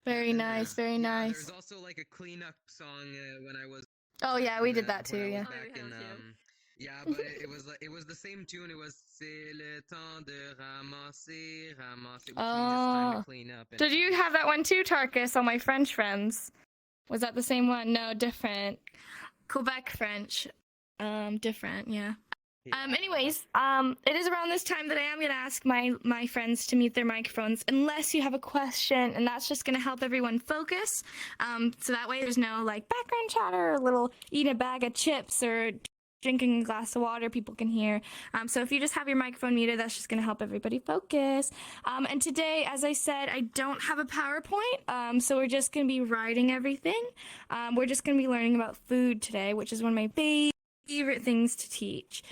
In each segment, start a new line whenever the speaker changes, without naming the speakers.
Very nice, very nice.
There's also like a cleanup song when I was.
Oh yeah, we did that too. Yeah.
Back in, yeah, but it was the same tune. It was C'est le temps de ramasser, ramasser, which means it's time to clean up.
Did you have that one too, Tarkus? On my French friends, was that the same one? No, different. Quebec French, different. Yeah. Anyways, it is around this time that I am gonna ask my friends to mute their microphones, unless you have a question, and that's just gonna help everyone focus. So that way there's no like background chatter, or little eating a bag of chips, or drinking a glass of water people can hear. So if you just have your microphone muted, that's just gonna help everybody focus. And today, as I said, I don't have a PowerPoint, so we're just gonna be writing everything. We're just gonna be learning about food today, which is one of my favorite things to teach.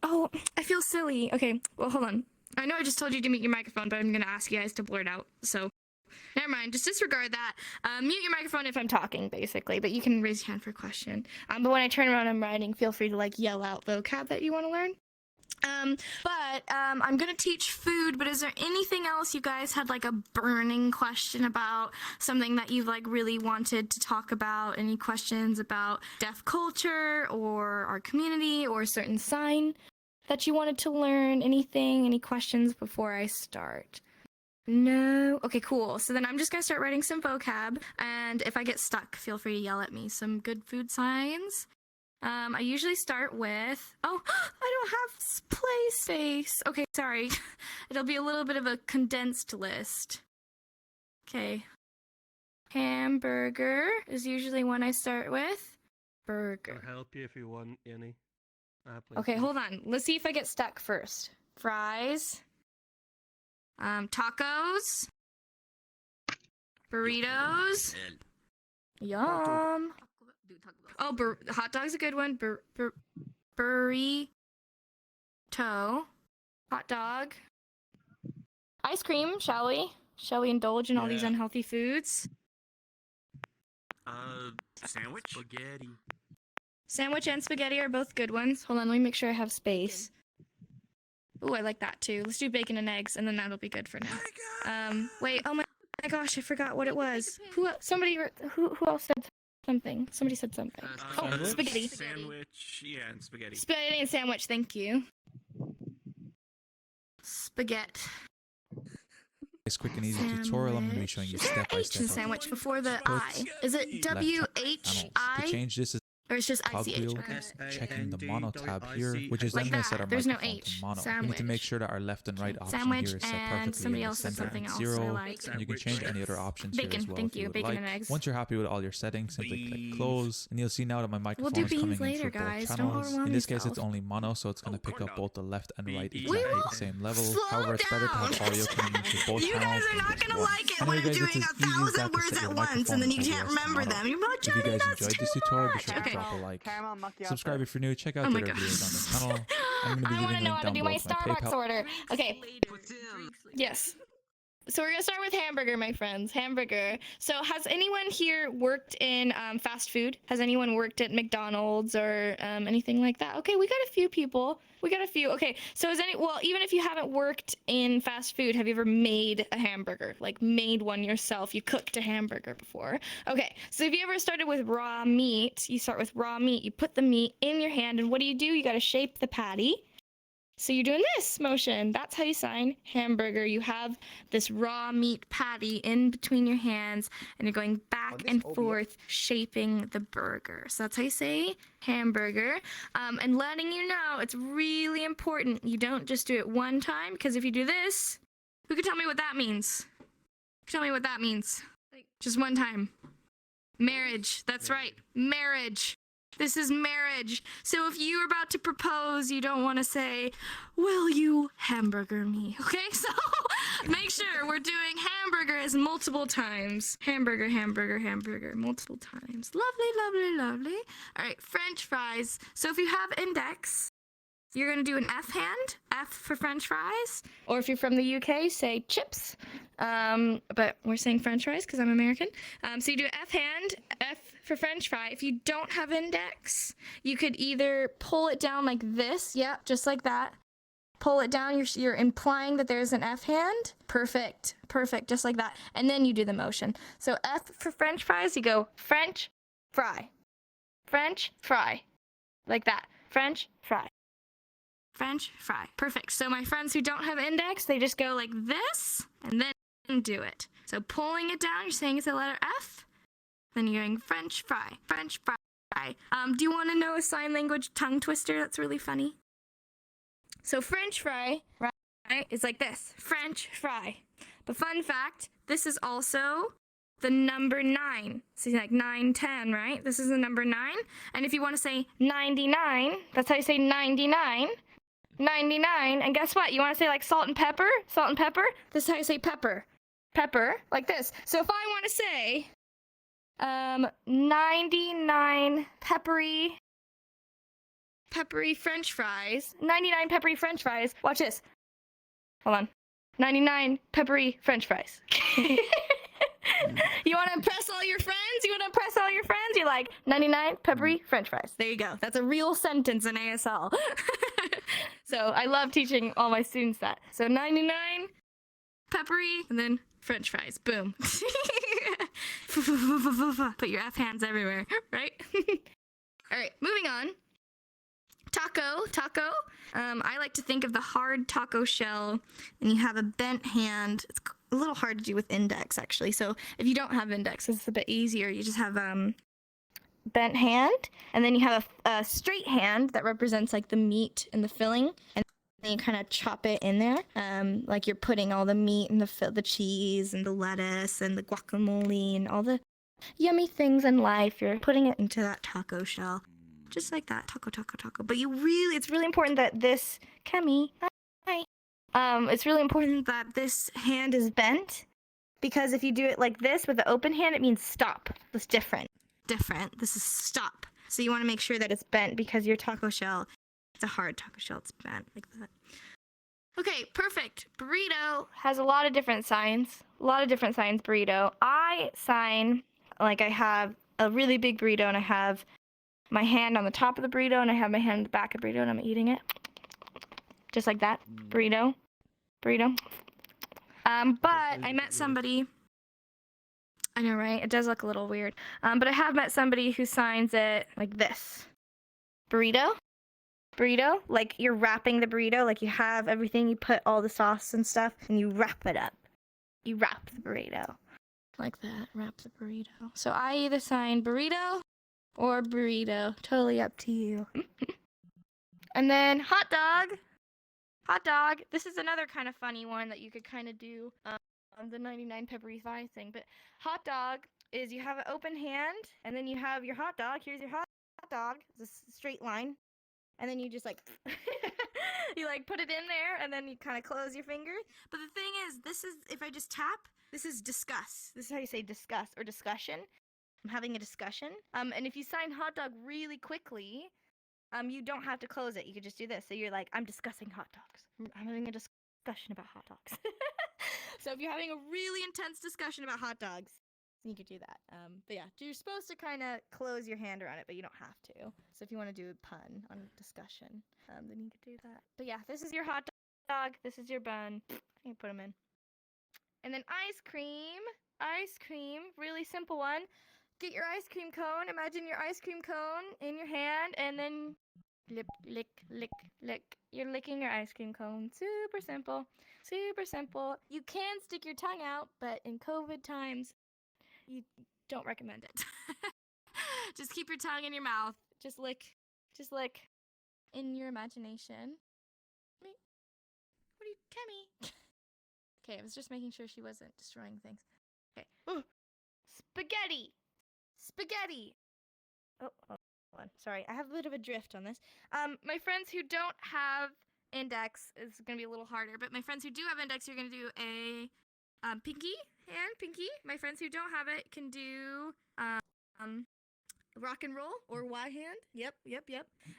Oh, I feel silly. Okay, well, hold on. I know I just told you to mute your microphone, but I'm gonna ask you guys to blurt out, so never mind, just disregard that. Mute your microphone if I'm talking, basically, but you can raise your hand for a question. But when I turn around and I'm writing, feel free to like yell out vocab that you want to learn. I'm gonna teach food, but is there anything else you guys had like a burning question about, something that you like really wanted to talk about? Any questions about deaf culture or our community or a certain sign that you wanted to learn? Anything? Any questions before I start? No? Okay, cool. So then I'm just gonna start writing some vocab, and if I get stuck, feel free to yell at me. Some good food signs. I usually start with, oh, I don't have play space. Okay, sorry. It'll be a little bit of a condensed list. Okay. Hamburger is usually one I start with. Burger.
I'll help you if you want any.
Okay, hold on. Let's see if I get stuck first. Fries. Tacos. Burritos. Yum. Oh, hot dog's a good one. Burrito. Hot dog. Ice cream, shall we? Shall we indulge in all these unhealthy foods?
Sandwich?
Spaghetti.
Sandwich and spaghetti are both good ones. Hold on, let me make sure I have space. Ooh, I like that too. Let's do bacon and eggs, and then that'll be good for now. Wait, oh my gosh, I forgot what it was. Who else said something? Somebody said something. Oh, spaghetti.
Sandwich, yeah, and spaghetti.
Spaghetti and sandwich, thank you. Spaghetti.
This quick and easy tutorial, I'm going to be showing you step by
H
step.
in sandwich before the I. Is it W-H-I?
To change this is
or it's just ICH.
checking the mono tab here, which is
like
then going to set our
There's no
microphone
H.
to mono.
Sandwich.
We need to make sure that our left and right option
Sandwich
here is set
and
perfectly
somebody
in the
else said
center
something
and
else
zero.
I like.
And you can change any other options
Bacon,
here as well
thank
if you
you.
would
Bacon
like.
and eggs.
Once you're happy with all your settings, simply click close, and you'll see now that my microphone
do
is coming
beans
in
later,
through both
guys. Don't
channels.
overwhelm
In this case,
yourself.
it's only mono, so it's going to pick up both the left and right
We
exactly at the same level. However, it's better to have audio coming in through both
You
channels.
guys are not
than
gonna
just
like it
one.
when
Anyway,
I'm
guys,
doing
it's as easy as
1,000
that to
words
set your
at once,
microphone
and then you
to
can't
rest
remember
mono.
them. You're like,
If you
Johnny,
guys
that's
enjoyed this
too
tutorial, be sure to
much.
drop a like.
Caramel macchiato.
Subscribe if you're new. Check out
Oh
the
my
other
gosh.
videos on the channel. I'm going to be
I want to
leaving
know
a
how
link
to
down
do
below
my
for my
Starbucks
PayPal.
order. Okay. Yes. So we're gonna start with hamburger, my friends. Hamburger. So has anyone here worked in fast food? Has anyone worked at McDonald's or anything like that? Okay, we got a few people. We got a few. Okay, so even if you haven't worked in fast food, have you ever made a hamburger? Like made one yourself? You cooked a hamburger before? Okay, so if you ever started with raw meat, you start with raw meat. You put the meat in your hand, and what do? You gotta shape the patty. So you're doing this motion. That's how you sign hamburger. You have this raw meat patty in between your hands, and you're going back and forth shaping the burger. So that's how you say hamburger. And letting you know, it's really important. You don't just do it one time, because if you do this, who can tell me what that means? Tell me what that means. Just one time. Marriage. That's right. Marriage. This is marriage. So if you're about to propose, you don't want to say, will you hamburger me? Okay, so make sure we're doing hamburger as multiple times. Hamburger, hamburger, hamburger, multiple times. Lovely, lovely, lovely. All right, French fries. So if you have index, you're going to do an F hand, F for French fries. Or if you're from the UK, say chips. But we're saying French fries because I'm American. So you do F hand, F for French fry. If you don't have index, you could either pull it down like this, yeah, just like that, pull it down, you're implying that there's an F hand. Perfect, perfect, just like that. And then you do the motion. So F for French fries, you go French, fry. French, fry. Like that. French, fry. French, fry. Perfect. So my friends who don't have index, they just go like this, and then do it. So pulling it down, you're saying it's the letter F. Then you're going French fry, French fry. Do you want to know a sign language tongue twister that's really funny? So French fry, right, is like this. French fry. But fun fact, this is also the number 9. So like 9, 10, right? This is the number 9. And if you want to say 99, that's how you say 99. 99. And guess what? You want to say like salt and pepper? Salt and pepper? This is how you say pepper. Pepper, like this. So if I want to say 99 peppery French fries. 99 peppery French fries. Watch this. Hold on. 99 peppery French fries. You want to impress all your friends? You're like 99 peppery French fries. There you go. That's a real sentence in ASL. So I love teaching all my students that. So 99 peppery and then French fries. Boom. Put your F hands everywhere, right? All right, moving on. Taco. I like to think of the hard taco shell, and you have a bent hand. It's a little hard to do with index, actually. So if you don't have index, it's a bit easier. You just have bent hand, and then you have a straight hand that represents like the meat and the filling, and then you kind of chop it in there, like you're putting all the meat and the cheese and the lettuce and the guacamole and all the yummy things in life. You're putting it into that taco shell. Just like that, taco. But it's really important that this, Kemi, hi. It's really important that this hand is bent, because if you do it like this with the open hand, it means stop. It's different. This is stop. So you want to make sure that it's bent, because your taco shell, it's a hard taco shell, it's bent like that. Okay, perfect. Burrito has a lot of different signs. Burrito. I sign, like I have a really big burrito, and I have my hand on the top of the burrito, and I have my hand on the back of the burrito, and I'm eating it. Just like that. Burrito. But I met somebody, I know, right? It does look a little weird. But I have met somebody who signs it like this. Burrito, like you're wrapping the burrito, like you have everything, you put all the sauce and stuff, and you wrap it up. You wrap the burrito. Like that, wrap the burrito. So I either sign burrito or burrito, totally up to you. And then hot dog. This is another kind of funny one that you could kind of do on the 99 peppery fries thing. But hot dog is you have an open hand, and then you have your hot dog. Here's your hot dog. It's a straight line. And then you just like, you like put it in there, and then you kind of close your finger. But the thing is, this is, if I just tap, this is discuss. This is how you say discuss or discussion. I'm having a discussion. And if you sign hot dog really quickly, you don't have to close it. You could just do this. So you're like, I'm discussing hot dogs. I'm having a discussion about hot dogs. So if you're having a really intense discussion about hot dogs, you could do that. But yeah, you're supposed to kind of close your hand around it, but you don't have to. So if you want to do a pun on a discussion, then you could do that. But yeah, this is your hot dog. This is your bun. You put them in. And then ice cream. Really simple one. Get your ice cream cone. Imagine your ice cream cone in your hand, and then lick. You're licking your ice cream cone. Super simple. You can stick your tongue out, but in COVID times, you don't recommend it. Just keep your tongue in your mouth. Just lick in your imagination. What are you, Kemi? Okay, I was just making sure she wasn't destroying things. Okay. Ooh. Spaghetti. Oh, hold on. Sorry, I have a bit of a drift on this. My friends who don't have index is going to be a little harder, but my friends who do have index, you're going to do a pinky hand. My friends who don't have it can do rock and roll or Y hand. Yep.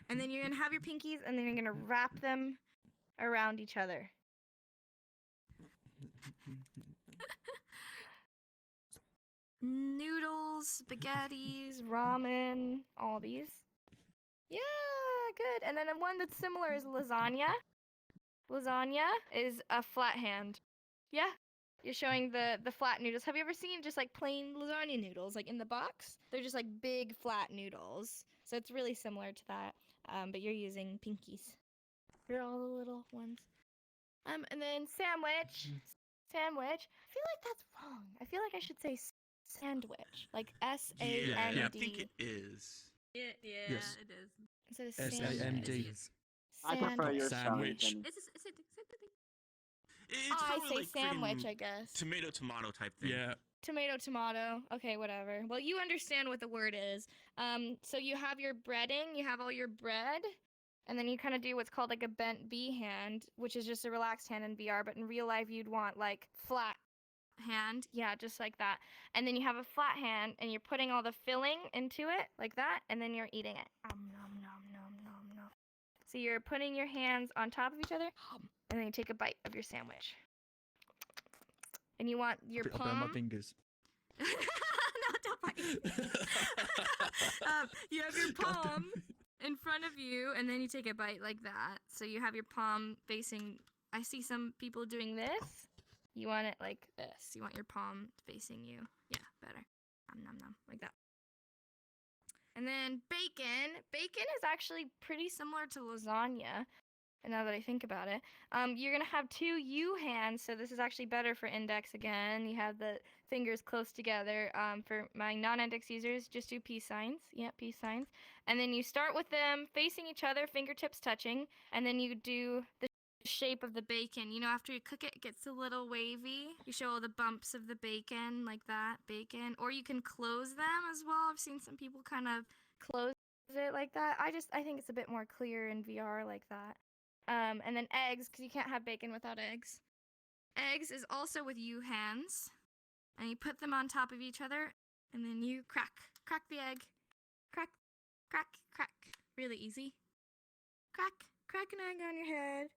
And then you're going to have your pinkies, and then you're going to wrap them around each other. Noodles, spaghettis, ramen, all these. Yeah, good. And then one that's similar is lasagna. Lasagna is a flat hand. Yeah. You're showing the flat noodles. Have you ever seen just like plain lasagna noodles, like in the box? They're just like big flat noodles. So it's really similar to that. But you're using pinkies. They're all the little ones. And then sandwich. Sandwich. I feel like that's wrong. I feel like I should say sandwich. Like S-A-N-D.
Yeah, I think it is.
Yeah,
Yes.
it is.
Instead of
S-A-N-D.
I prefer your
Sandwich.
spelling.
It's
I
probably
say
like
sandwich,
freaking
I guess.
tomato type thing.
Yeah.
Tomato. Okay, whatever. Well, you understand what the word is. So you have your breading, you have all your bread, and then you kind of do what's called like a bent B hand, which is just a relaxed hand in VR, but in real life you'd want like flat hand. Yeah, just like that. And then you have a flat hand and you're putting all the filling into it like that, and then you're eating it. Nom, nom, nom, nom, nom. So you're putting your hands on top of each other, and then you take a bite of your sandwich. And you want your
I'll burn my
palm.
fingers.
No, don't bite. You have your palm in front of you, and then you take a bite like that. So you have your palm facing. I see some people doing this. You want it like this. You want your palm facing you. Yeah, better. Nom nom nom, like that. And then bacon. Bacon is actually pretty similar to lasagna. And now that I think about it, you're gonna have two U hands, so this is actually better for index again. You have the fingers close together. For my non-index users, just do peace signs. Yeah, peace signs. And then you start with them facing each other, fingertips touching, and then you do the shape of the bacon. You know, after you cook it, it gets a little wavy. You show all the bumps of the bacon like that, bacon. Or you can close them as well. I've seen some people kind of close it like that. I think it's a bit more clear in VR like that. And then eggs, because you can't have bacon without eggs. Eggs is also with U hands. And you put them on top of each other, and then you crack the egg. Crack. Really easy. Crack an egg on your head.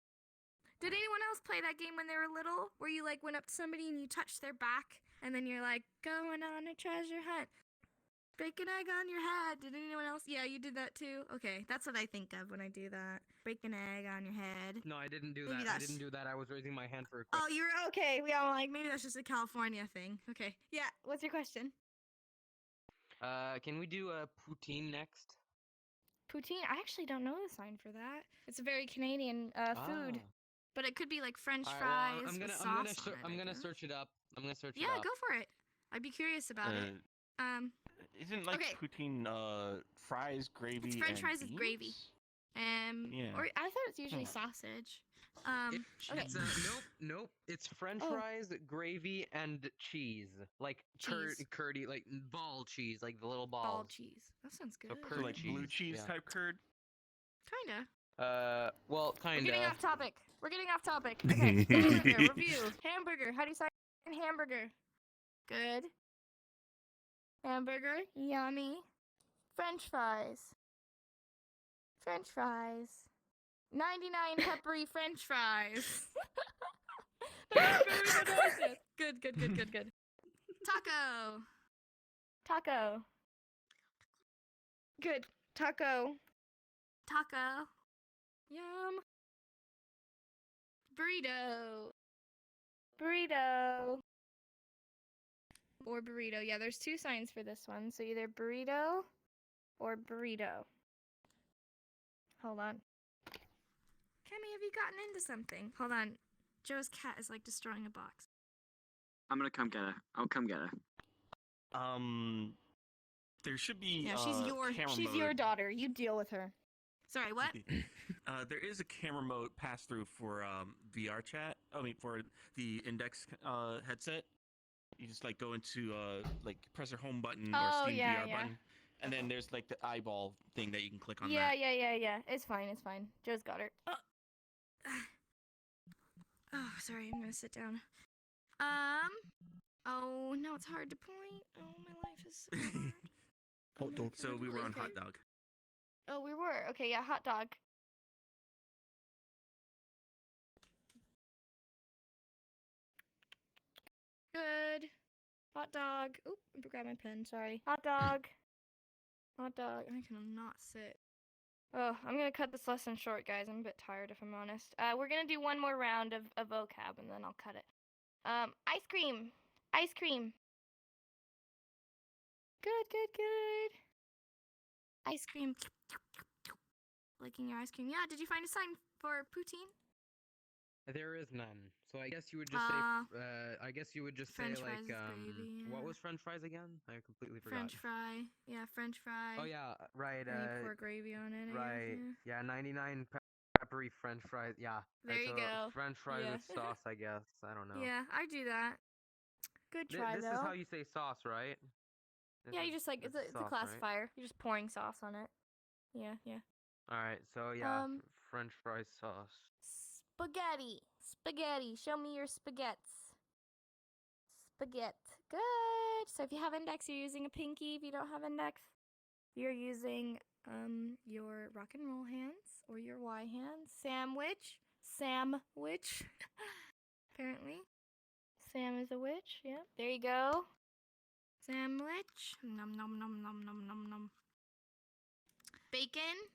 Did anyone else play that game when they were little? Where you like went up to somebody and you touched their back, and then you're like, going on a treasure hunt. Break an egg on your head. Did anyone else? Yeah, you did that too? Okay, that's what I think of when I do that. Break an egg on your head.
No, I didn't do
Maybe
that. I
that's-
didn't do that. I was raising my hand for a quick.
Oh, you were okay. We all like, maybe that's just a California thing. Okay. Yeah, what's your question?
Can we do poutine next?
Poutine? I actually don't know the sign for that. It's a very Canadian food. But it could be like French
Alright,
fries
well,
with sauce on it,
I'm
I
gonna
guess.
search it up.
Yeah, go for it. I'd be curious about it.
Isn't like
okay.
poutine fries, gravy,
It's French
and
fries with gravy.
beans? Yeah.
Or I thought it's usually sausage. Okay.
It's nope. It's French
Oh.
fries, gravy, and cheese. Like
Cheese.
curdy, like ball cheese, like the little balls.
Ball cheese. That sounds good.
So
So
curd
like blue cheese
yeah.
type curd?
Kinda.
Well,
We're
kinda.
getting off topic. Okay. Hamburger. Review. Hamburger. How do you say hamburger? Good. Hamburger. Yummy. French fries. 99 peppery French fries. They're very delicious. Good. Taco. Good. Taco. Yum. Burrito. Or burrito. Yeah, there's two signs for this one. So either burrito or burrito. Hold on. Kemi, have you gotten into something? Hold on. Joe's cat is like destroying a box.
I'm gonna come get her. I'll come get her.
There should be
Yeah,
camera
she's
mode.
your daughter. You deal with her. Sorry, what?
There is a camera mode pass through for VRChat. I mean, for the Index headset. You just like go into like press your home button or Steam VR button, and then there's like the eyeball thing that you can click on.
Yeah. It's fine. Joe's got her. Oh, sorry. I'm gonna sit down. Oh no, it's hard to point. Oh, my life is so hard.
Hot dog.
So we were on hot dog.
Oh, we were. Okay, yeah, hot dog. Good. Hot dog. Oop, I grab my pen, sorry. Hot dog. I cannot sit. Oh, I'm gonna cut this lesson short, guys. I'm a bit tired, if I'm honest. We're gonna do one more round of vocab, and then I'll cut it. Ice cream. Ice cream. Good, good, good. Ice cream. Licking your ice cream. Yeah, did you find a sign for poutine?
There is none. So I guess you would just say. I guess you would just
French
say
fries
like
with gravy,
What
yeah.
was French fries again? I completely forgot.
French fry. Yeah, French fry.
Oh yeah, right.
And you pour gravy on it. I
Right.
guess,
Yeah, 99 peppery French fries. Yeah.
There
right,
you
so
go.
French fries
Yeah.
with sauce, I guess. I don't know.
Yeah, I do that. Good try,
This
though.
is how you say sauce, right?
Yeah, you just like it's a
sauce,
classifier. You're just pouring sauce on it. Yeah, yeah.
All right. So yeah,
Um,
French fries sauce.
Spaghetti. Spaghetti. Show me your spaghettis. Spaghetti. Good. So if you have index, you're using a pinky. If you don't have index, you're using your rock and roll hands or your Y hands. Sandwich. Sandwich. Apparently. Sam is a witch. Yeah. There you go. Sandwich. Nom nom nom nom nom nom nom. Bacon.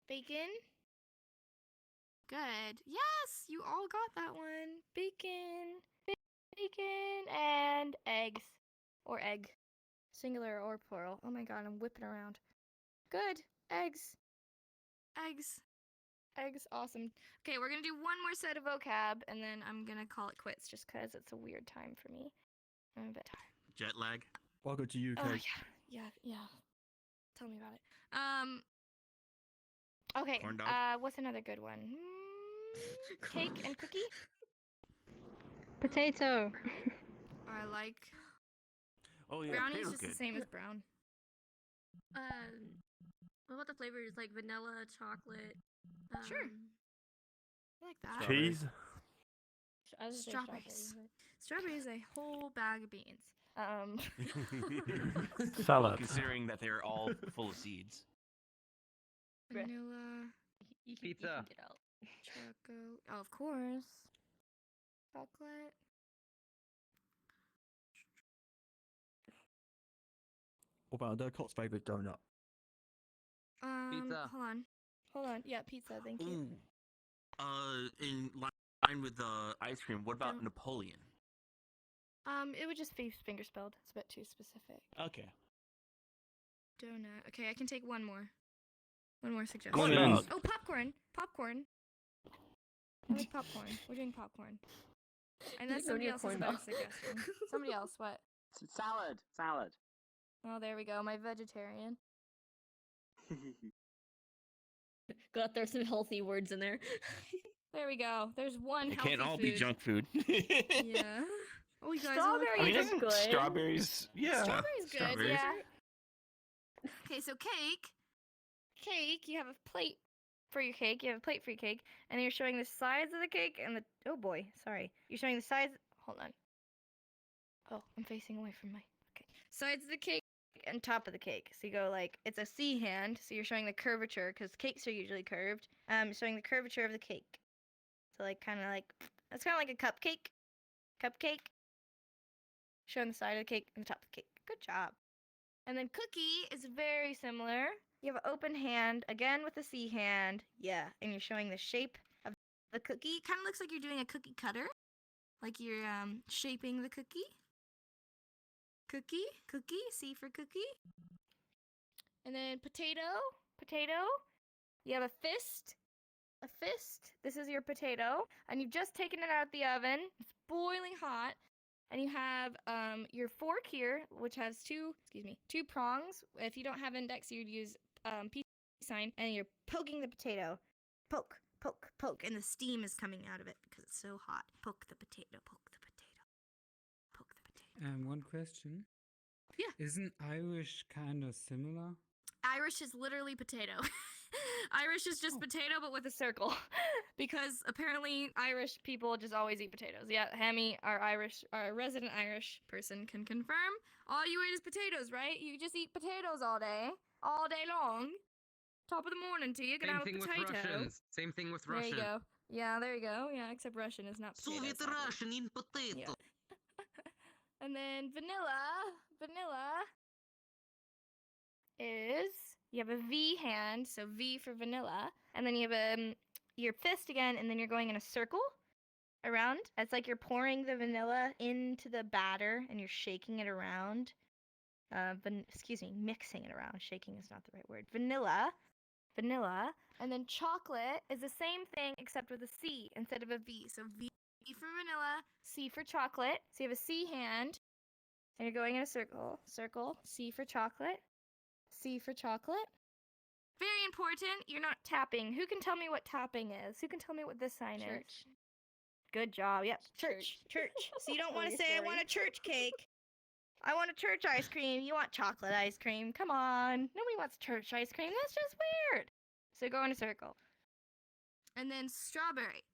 Bacon. Good. Yes, you all got that one. Bacon. Bacon and eggs. Or egg. Singular or plural. Oh my god, I'm whipping around. Good. Eggs. Eggs. Eggs. Awesome. Okay, we're gonna do one more set of vocab, and then I'm gonna call it quits just because it's a weird time for me. I'm a bit tired.
Jet lag.
Welcome to UK.
Oh yeah. Tell me about it. Okay.
Corn dog?
What's another good one? Cake and cookie.
Potato.
I like.
Oh yeah,
Brownie's
potato's
just
good.
the same as brown.
What about the flavors like vanilla, chocolate?
Sure. I like that.
Cheese.
I was
Strawberries. Strawberries is a whole bag of beans.
Salad. Considering that they're all full of seeds.
Vanilla.
Pizza.
Get out.
Choco. Oh, of course. Chocolate.
What about the Cott's favourite donut?
Pizza.
Hold on. Yeah, pizza. Thank you.
Ooh. In line with ice cream, what about
Don't-
Napoleon?
It would just be finger spelled. It's a bit too specific.
Okay.
Donut. Okay, I can take one more. One more suggestion.
Corn dog.
Oh, popcorn. Popcorn. I like popcorn. We're doing popcorn. And then
You don't
somebody
need a
else has a
corn
better
dog.
suggestion. Somebody else, what?
Salad. Salad.
Oh, there we go. My vegetarian.
Got there some healthy words in there.
There we go. There's one
It
healthy
can't all
food.
be junk food.
Yeah. Oh, you guys are
Strawberries
I mean,
are
isn't
good.
strawberries? Yeah.
Strawberries good,
Strawberries.
yeah. Okay, so cake. Cake, you have a plate for your cake. You have a plate for your cake, and you're showing the sides of the cake and the. Oh boy, sorry. You're showing the sides. Hold on. Oh, I'm facing away from my. Okay. Sides of the cake and top of the cake. So you go like it's a C hand. So you're showing the curvature because cakes are usually curved. Showing the curvature of the cake. So like kind of like it's kind of like a cupcake. Cupcake. Showing the side of the cake and the top of the cake. Good job. And then cookie is very similar. You have an open hand, again with a C hand. Yeah, and you're showing the shape of the cookie. Kind of looks like you're doing a cookie cutter. Like you're shaping the cookie. Cookie, C for cookie. And then potato. You have a fist. This is your potato. And you've just taken it out of the oven. It's boiling hot. And you have your fork here, which has two prongs. If you don't have index, you'd use peace sign. And you're poking the potato. Poke. And the steam is coming out of it because it's so hot. Poke the potato.
One question.
Yeah.
Isn't Irish kind of similar?
Irish is literally potato. Irish is just potato, but with a circle. Because apparently Irish people just always eat potatoes. Yeah, Hammy, our resident Irish person, can confirm. All you eat is potatoes, right? You just eat potatoes all day long. Top of the morning to you, get
Same
out a
thing with
potato.
Russians. Same thing with
There
Russian.
you go. Yeah, there you go. Yeah, except Russian is not potato.
Soviet
sadly.
Russian in potato.
Yeah. And then vanilla is You have a V hand, so V for vanilla, and then you have your fist again, and then you're going in a circle around. It's like you're pouring the vanilla into the batter and you're shaking it around. Mixing it around. Shaking is not the right word. Vanilla, and then chocolate is the same thing except with a C instead of a V. So V for vanilla, C for chocolate. So you have a C hand, and you're going in a circle. C for chocolate, C for chocolate. Very important, you're not tapping. Who can tell me what tapping is? Who can tell me what this sign is? Good job. Yep. Church. So you don't want to say, I want a church cake. I want a church ice cream. You want chocolate ice cream. Come on. Nobody wants church ice cream. That's just weird. So go in a circle. And then strawberry.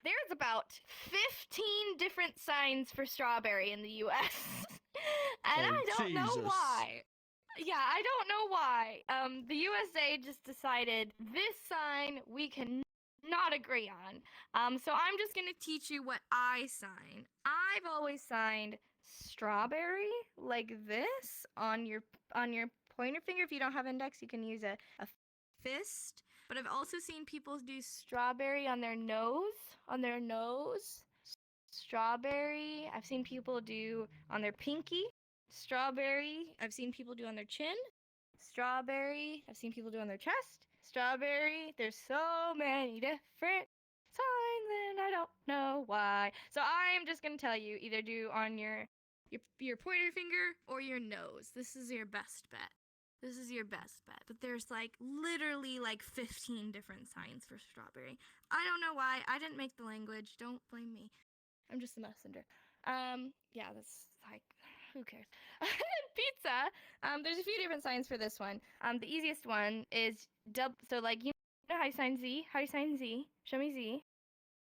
There's about 15 different signs for strawberry in the US. And
Oh,
I don't know
Jesus.
why. Yeah, I don't know why. The USA just decided this sign we can not agree on. So I'm just gonna teach you what I sign. I've always signed strawberry like this on your pointer finger. If you don't have index, you can use a fist. But I've also seen people do strawberry on their nose. Strawberry. I've seen people do on their pinky. Strawberry. I've seen people do on their chin. Strawberry. I've seen people do on their chest. Strawberry. There's so many different signs and I don't know why. So I'm just gonna tell you, either do on your pointer finger or your nose. This is your best bet. But there's like literally like 15 different signs for strawberry. I don't know why. I didn't make the language. Don't blame me. I'm just the messenger. Yeah, that's like, who cares? Pizza. There's a few different signs for this one. The easiest one is so like, you know how you sign Z? How do you sign Z? Show me Z.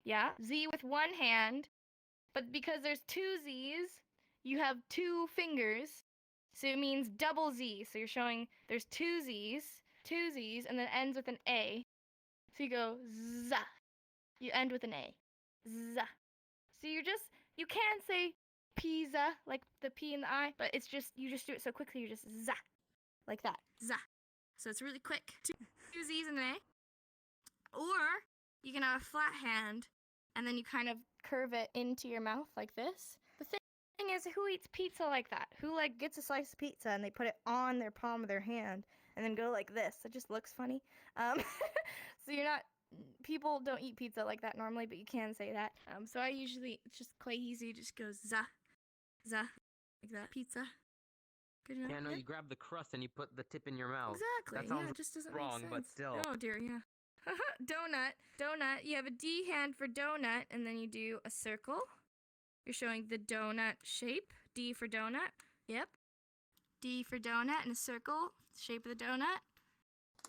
Yeah, Z with one hand, but because there's two Z's, you have two fingers, so it means double Z. So you're showing there's two Z's, and then ends with an A. So you go Z. You end with an A. Z. So you can say pizza, like the P and the I, but it's just, you just do it so quickly, you just Z. Like that. Z. So it's really quick. Two Z's and an A. Or you can have a flat hand, and then you kind of curve it into your mouth like this. The thing is, who eats pizza like that? Who like gets a slice of pizza and they put it on their palm of their hand and then go like this? It just looks funny. So people don't eat pizza like that normally, but you can say that. So I usually, it's just quite easy, just go za, like that. Pizza. Good enough?
Yeah, no,
Yep.
you grab the crust and you put the tip in your mouth.
Exactly.
That sounds
it just doesn't
wrong,
make
but
sense.
still.
Oh dear, yeah. Donut. You have a D hand for donut, and then you do a circle. You're showing the donut shape. D for donut. Yep. D for donut and a circle. Shape of the donut.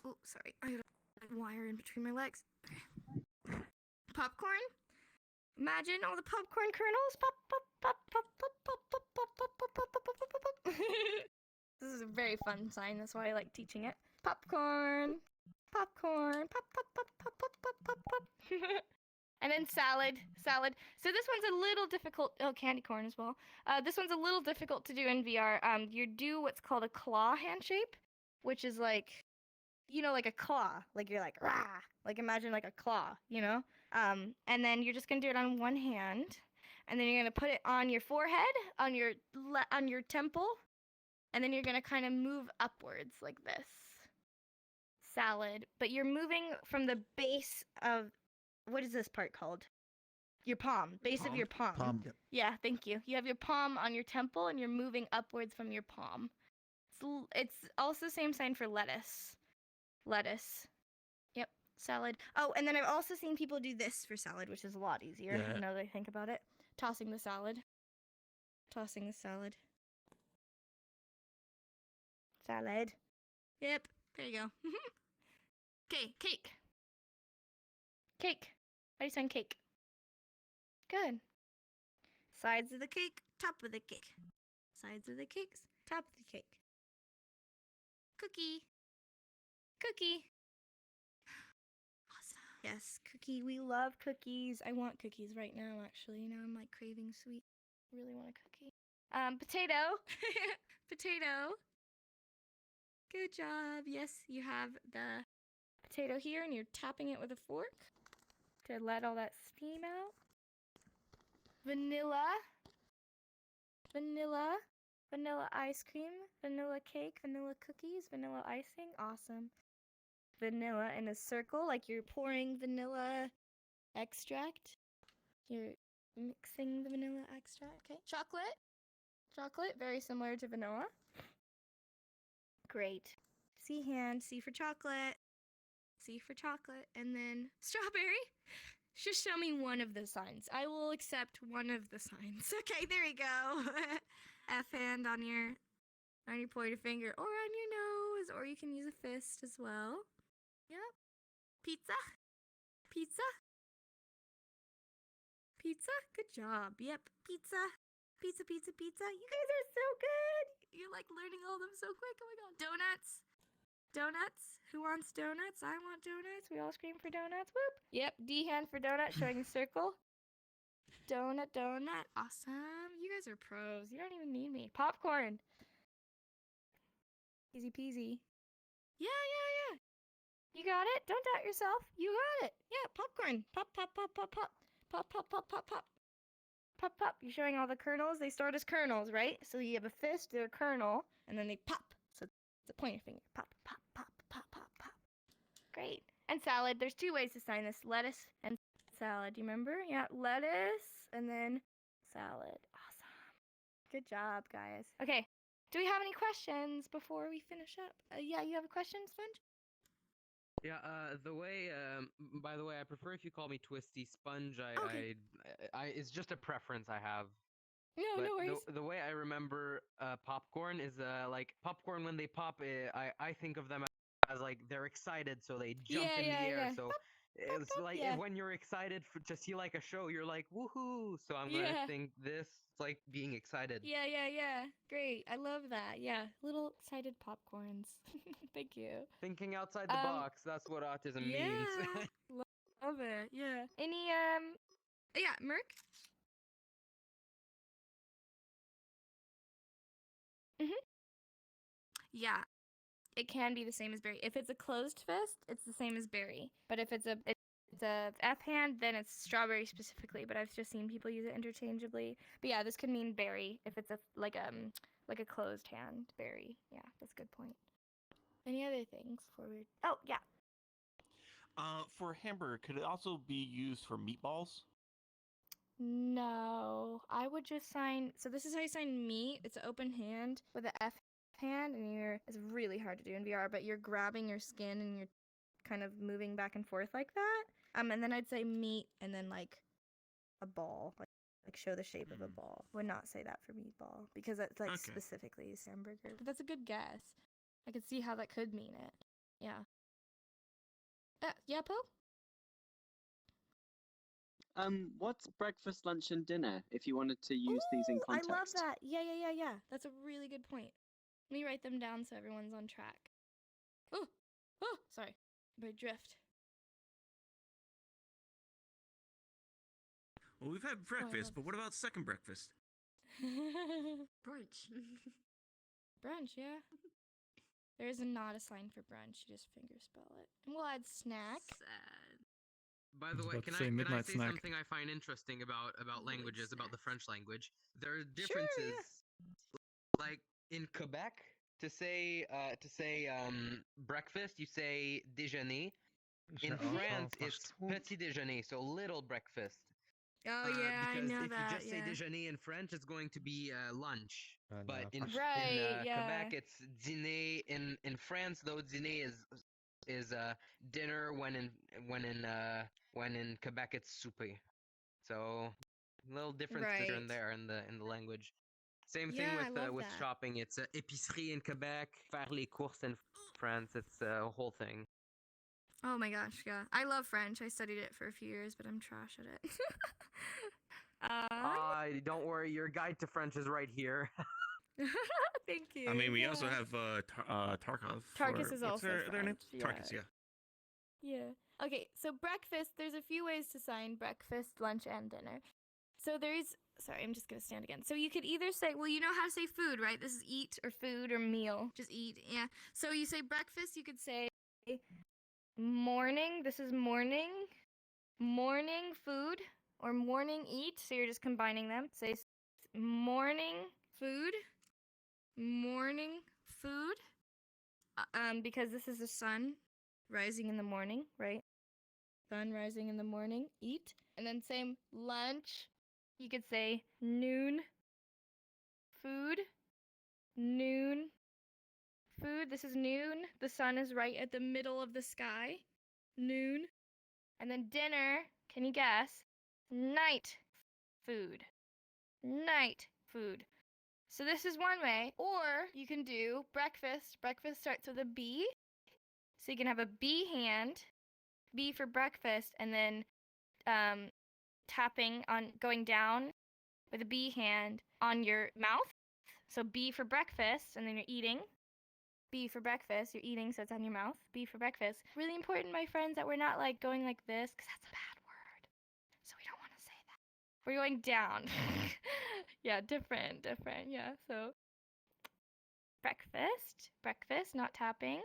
Oh, sorry. I got a wire in between my legs. Popcorn. Imagine all the popcorn kernels. Pop, pop, pop, pop, pop, pop, pop, pop, pop, pop, pop, pop, pop, pop, pop. This is a very fun sign. That's why I like teaching it. Popcorn. Pop, pop, pop, pop, pop, pop, pop, pop. And then salad. So this one's a little difficult. Oh, candy corn as well. This one's a little difficult to do in VR. You do what's called a claw hand shape, which is like, like a claw. Like you're like, rah. Like imagine like a claw, And then you're just gonna do it on one hand, and then you're gonna put it on your forehead, on your temple, and then you're gonna kind of move upwards like this. Salad, but you're moving from the base of, what is this part called? Your palm, base of your palm.
Palm. Yep.
Yeah, thank you. You have your palm on your temple and you're moving upwards from your palm. It's also same sign for lettuce. Yep, salad. Oh, and then I've also seen people do this for salad, which is a lot easier now that I think about it. Tossing the salad. Salad. Yep, there you go. Okay, cake. How do you sign cake? Good. Sides of the cake, top of the cake. Sides of the cakes, top of the cake. Cookie. Awesome. Yes, cookie. We love cookies. I want cookies right now, actually. Now I'm like craving sweet. Really want a cookie. Potato. Potato. Good job. Yes, you have the potato here and you're tapping it with a fork to let all that steam out. Vanilla. Vanilla. Vanilla ice cream. Vanilla cake. Vanilla cookies. Vanilla icing. Awesome. Vanilla in a circle, like you're pouring vanilla extract. You're mixing the vanilla extract. Okay. Chocolate. Chocolate, very similar to vanilla. Great. C hand, C for chocolate. C for chocolate. And then strawberry. Just show me one of the signs. I will accept one of the signs. Okay, there you go. F hand on your pointer finger or on your nose, or you can use a fist as well. Yep. Pizza. Pizza. Pizza. Good job. Yep. Pizza. Pizza, pizza, pizza. You guys are so good. You're like learning all of them so quick. Oh my god. Donuts. Donuts. Who wants donuts? I want donuts. We all scream for donuts. Whoop. Yep. D hand for donut, showing a circle. Donut, donut. Awesome. You guys are pros. You don't even need me. Popcorn. Easy peasy. Yeah, yeah, yeah. You got it. Don't doubt yourself. You got it. Yeah, popcorn. Pop, pop, pop, pop, pop. Pop, pop, pop, pop, pop. Pop, pop. You're showing all the kernels. They start as kernels, right? So you have a fist, they're a kernel, and then they pop. So it's a pointer finger. Pop, pop, pop, pop, pop, pop. Great. And salad. There's two ways to sign this. Lettuce and salad. Do you remember? Yeah, lettuce and then salad. Awesome. Good job, guys. Okay. Do we have any questions before we finish up? Yeah, you have a question, Sponge?
Yeah, by the way, I prefer if you call me Twisty Sponge.
Okay.
It's just a preference I have.
No,
But
no worries.
the way I remember popcorn is like popcorn when they pop. I think of them as like they're excited, so they jump in the air. So it's
pop,
like
yeah.
when you're excited to see like a show, you're like woohoo. So I'm gonna
Yeah.
think this like being excited.
Yeah, yeah, yeah. Great. I love that. Yeah. Little excited popcorns. Thank you.
Thinking outside the box. That's what autism
Yeah.
means.
Love it. Yeah. Any yeah, Merc? Yeah. It can be the same as berry. If it's a closed fist, it's the same as berry. But if it's a F hand, then it's strawberry specifically. But I've just seen people use it interchangeably. But yeah, this could mean berry if it's like a closed hand berry. Yeah, that's a good point. Any other things before we? Oh yeah.
For hamburger, could it also be used for meatballs?
No, I would just sign. So this is how you sign meat. It's an open hand with an F hand, and it's really hard to do in VR, but you're grabbing your skin and you're kind of moving back and forth like that. And then I'd say meat and then like a ball, like show the shape of a ball. Would not say that for meatball because that's like
Okay.
specifically hamburger. But that's a good guess. I could see how that could mean it. Yeah. Yeah, Poe?
What's breakfast, lunch, and dinner? If you wanted to use these in context.
I love that. Yeah. That's a really good point. Let me write them down so everyone's on track. Oh, sorry. My drift.
Well, we've had breakfast, but what about second breakfast?
Brunch.
Brunch, yeah. There is not a sign for brunch. You just finger spell it. And we'll add snack.
Sad.
By the
was
way,
about
can
to
I
say
can I
midnight
say
snack.
something I find interesting about languages, about the
snacks.
French language? There are
Sure,
differences.
yeah.
Like in Quebec, to say breakfast, you say déjeuner. In France, it's petit déjeuner, so little breakfast.
Oh yeah, I
because
know
if
that.
you just say
Yeah.
déjeuner in French, it's going to be lunch. But in
Right, yeah.
Quebec, it's dîner. In France, though, dîner is dinner. When in Quebec, it's souper. So little difference here and
Right.
there in the language. Same thing
Yeah, I love
with
that.
shopping. It's épicerie in Quebec, faire les courses in France. It's a whole thing.
Oh my gosh, yeah. I love French. I studied it for a few years, but I'm trash at it.
Don't worry, your guide to French is right here.
Thank you.
I mean, we also
yeah.
have Tarkov.
Tarkus is
what's
also
their name?
French, yeah.
Tarkus, yeah.
Yeah. Okay, so breakfast, there's a few ways to sign breakfast, lunch, and dinner. So there's, sorry, I'm just gonna stand again. So you could either say, well, you know how to say food, right? This is eat or food or meal. Just eat, yeah. So you say breakfast, you could say morning. This is morning. Morning food or morning eat. So you're just combining them. Say morning food. Morning food. Because this is the sun rising in the morning, right? Sun rising in the morning. Eat. And then same lunch. You could say noon food. Noon food. This is noon. The sun is right at the middle of the sky. Noon. And then dinner, can you guess? Night food. Night food. So this is one way. Or you can do breakfast. Breakfast starts with a B. So you can have a B hand. B for breakfast. And then tapping on, going down with a B hand on your mouth. So B for breakfast. And then you're eating. B for breakfast. You're eating, so it's on your mouth. B for breakfast. Really important, my friends, that we're not like going like this, because that's a bad word. So we don't want to say that. We're going down. Yeah, different. Yeah, so breakfast, not tapping.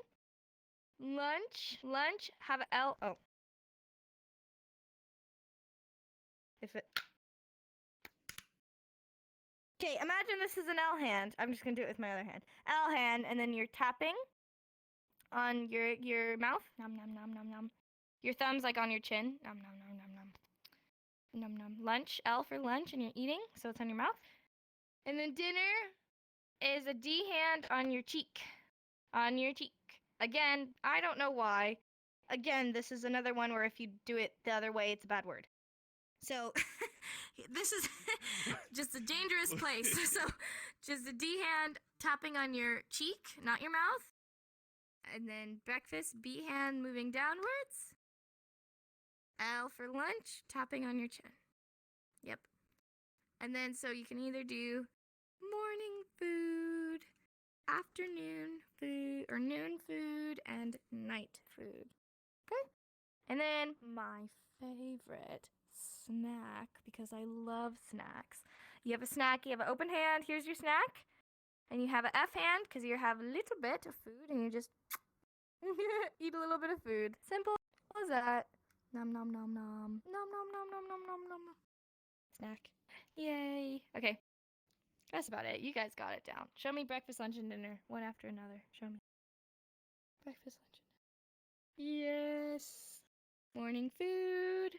Lunch, have a L. Oh. If it. Okay, imagine this is an L hand. I'm just gonna do it with my other hand. L hand, and then you're tapping on your mouth. Nom nom nom nom nom. Your thumb's like on your chin. Nom nom nom nom nom. Nom nom. Lunch, L for lunch, and you're eating, so it's on your mouth. And then dinner is a D hand on your cheek. On your cheek. Again, I don't know why. Again, this is another one where if you do it the other way, it's a bad word. So, this is just a dangerous place. So, just a D hand tapping on your cheek, not your mouth. And then breakfast, B hand moving downwards. L for lunch, tapping on your chin. Yep. And then so you can either do morning food, afternoon food, or noon food, and night food. Okay? And then my favorite snack, because I love snacks. You have a snack, you have an open hand, here's your snack. And you have an F hand, because you have a little bit of food, and you just eat a little bit of food. Simple as that. Nom nom nom nom. Nom nom nom nom nom nom nom. Snack. Yay. Okay. That's about it. You guys got it down. Show me breakfast, lunch, and dinner. One after another. Show me. Breakfast, lunch, and dinner. Yes. Morning food.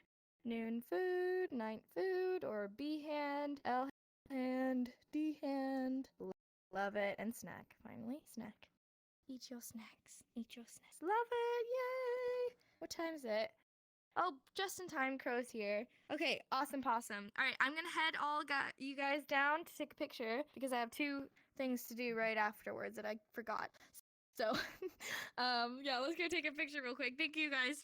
Noon food. Night food. Or B hand. L hand. D hand. Love it. And snack. Finally, snack. Eat your snacks. Eat your snacks. Love it. Yay. What time is it? Oh, just in time, Crow's here. Okay, awesome possum. All right, I'm gonna head you guys down to take a picture because I have 2 things to do right afterwards that I forgot. So, yeah, let's go take a picture real quick. Thank you guys for